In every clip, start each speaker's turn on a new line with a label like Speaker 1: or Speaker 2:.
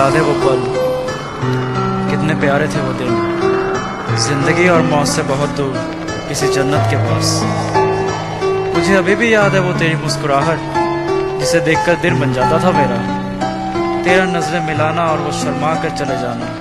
Speaker 1: याद है वो पल, कितने प्यारे थे वो दिन। जिंदगी और मौत से बहुत दूर किसी जन्नत के पास। मुझे अभी भी याद है वो तेरी मुस्कुराहट, जिसे देखकर दिल बन जाता था मेरा। तेरा नजरें मिलाना और वो शर्मा कर चले जाना,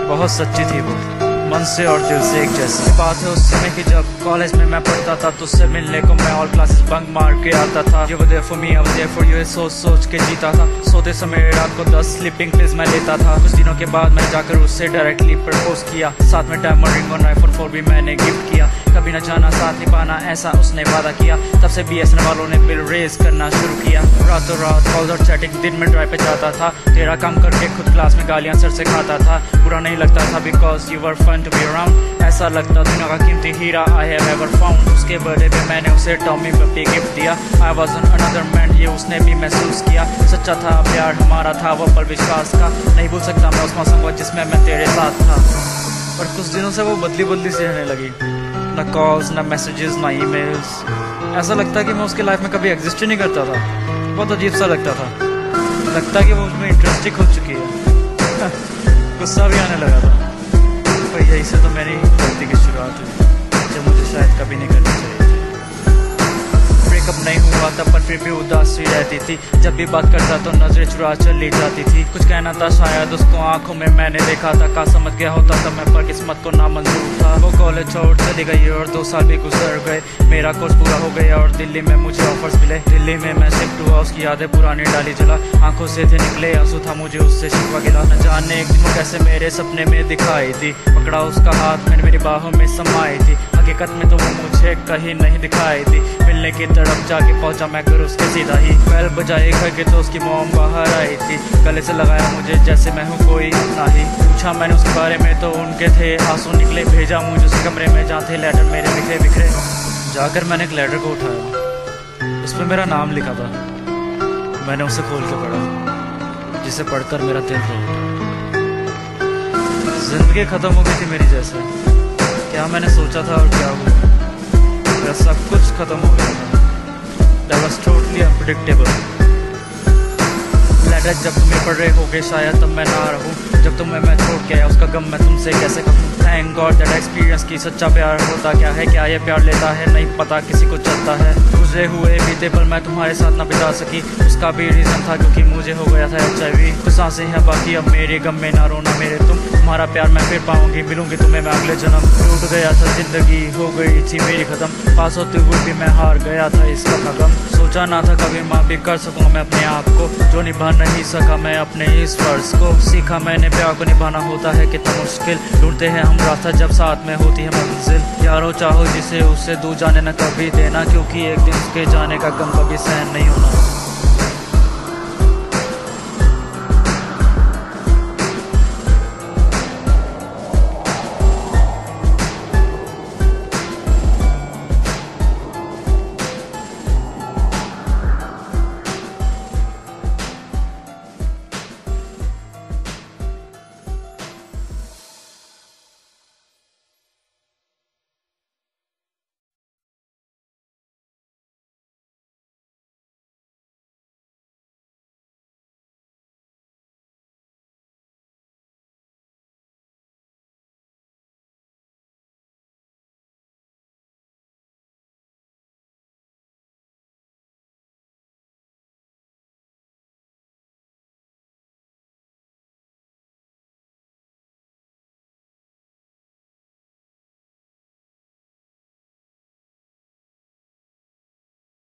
Speaker 1: बहुत सच्ची थी वो, मन से और दिल से एक जैसी। बात है उस समय की जब कॉलेज में मैं पढ़ता था, तुझसे मिलने को मैं ऑल क्लासेस बंक मार के आता था। You were there for me, I was there for you, सोच सोच के जीता था। सोते समय रात को 10 स्लीपिंग पिल्स मैं लेता था। कुछ दिनों के बाद मैं जाकर उससे डायरेक्टली प्रपोज किया, साथ में डायमंड रिंग और आईफोन 4 भी मैंने गिफ्ट किया। कभी न जाना साथ निभाना, ऐसा उसने वादा किया। तब से BSNL वालों ने बिल रेज करना शुरू किया। रातों रात कॉल्स और चैटिंग, दिन में ड्राइव पे जाता था। तेरा काम करके खुद क्लास में गालियां सर से खाता था। बुरा नहीं लगता था because you were fun to be around. ऐसा लगता दुनिया का कीमती हीरा आई हैव एवर फाउंड। उसके बर्थडे पे मैंने उसे टॉमी पप्पी गिफ्ट दिया। I was an another man, ये उसने भी महसूस किया। सच्चा था प्यार हमारा, था वो पल विश्वास का। नहीं भूल सकता मैं उस मौसम को जिसमें मैं तेरे साथ था। पर कुछ दिनों से वो बदली बदली सी रहने लगी, ना कॉल्स ना मैसेजेस ना ईमेल्स। ऐसा लगता है कि मैं उसकी लाइफ में कभी एग्जिस्ट ही नहीं करता था। बहुत अजीब सा लगता था, लगता है कि वो मुझमें इंटरेस्ट ही खो चुकी है। गुस्सा भी आने लगा था, पर यही से तो मेरी गलती की शुरुआत हुई, जो मुझे शायद कभी नहीं करनी चाहिए थी। ब्रेकअप नहीं हुआ था पर फिर भी उदास ही रहती थी। जब भी बात करता तो नजरें चुरा चली जाती थी। कुछ कहना था शायद उसको आंखों में मैंने देखा था। का समझ गया होता था मैं, पर किस्मत को नामंजूर था। वो कॉलेज छोड़ चली गई और 2 साल भी गुजर गए। मेरा कोर्स पूरा हो गया और दिल्ली में मुझे ऑफर्स मिले। दिल्ली में मैं शिफ्ट हुआ, उसकी यादें पुरानी डाली जला। आंखों से थे निकले आंसू, था मुझे उससे शिकवा गिला। न जाने एक दिन वो कैसे मेरे सपने में दिखाई दी। पकड़ा उसका हाथ, मैंने मेरी बाहों में समाई थी। हकीकत में तो वो मुझे कहीं नहीं दिखाई दी। मिलने की तरफ जाके पहुंचा मैं घर उसके सीधा ही। बैल बजाए घर के तो उसकी मॉम बाहर आई थी। गले से लगाया मुझे जैसे मैं हूँ कोई अपना ही। पूछा मैंने उसके बारे में तो उनके थे आंसू निकले। भेजा मुझे उस कमरे में जहाँ थे लेटर मेरे बिखरे बिखरे। जाकर मैंने एक लेटर को उठाया, उस पर मेरा नाम लिखा था। मैंने उसे खोल के पढ़ा, जिसे पढ़कर मेरा दिल रो उठा। जिंदगी खत्म हो गई थी मेरी जैसे। क्या मैंने सोचा था और क्या हुआ, मेरा सब कुछ खत्म हो गया था। That was totally unpredictable. Letter जब तुम्हें पढ़ रहे होगे शायद तब मैं ना रहूं। जब तुम्हें मैं छोड़ के आया उसका गम मैं तुमसे कैसे कहूँ। थैंक गॉड दैट एक्सपीरियंस की सच्चा प्यार होता क्या है, क्या ये प्यार लेता है नहीं पता किसी को चलता है। गुजरे हुए बीते पल मैं तुम्हारे साथ ना बिता सकी, उसका भी रीजन था क्योंकि मुझे हो गया था HIV। कुछ सांसें हैं बाकी अब मेरे गम में, ना रोना मेरे तुम। तुम्हारा प्यार मैं फिर पाऊंगी, मिलूंगी तुम्हें मैं अगले जन्म। टूट गया था जिंदगी, हो गई थी मेरी खत्म। पास होते हुए भी मैं हार गया था इसका खत्म। सोचा ना था कभी माँ भी कर सकूँ मैं अपने आप को, जो निभा नहीं सका मैं अपने इस फर्ज को। सीखा मैंने प्यार को निभाना होता है कितना मुश्किल। ढूंढते हैं हम रास्ता जब साथ में होती है मंजिल। यारो चाहो जिसे उससे दूर जाने न कभी देना, क्योंकि एक दिन उसके जाने का गम कभी सहन नहीं होना।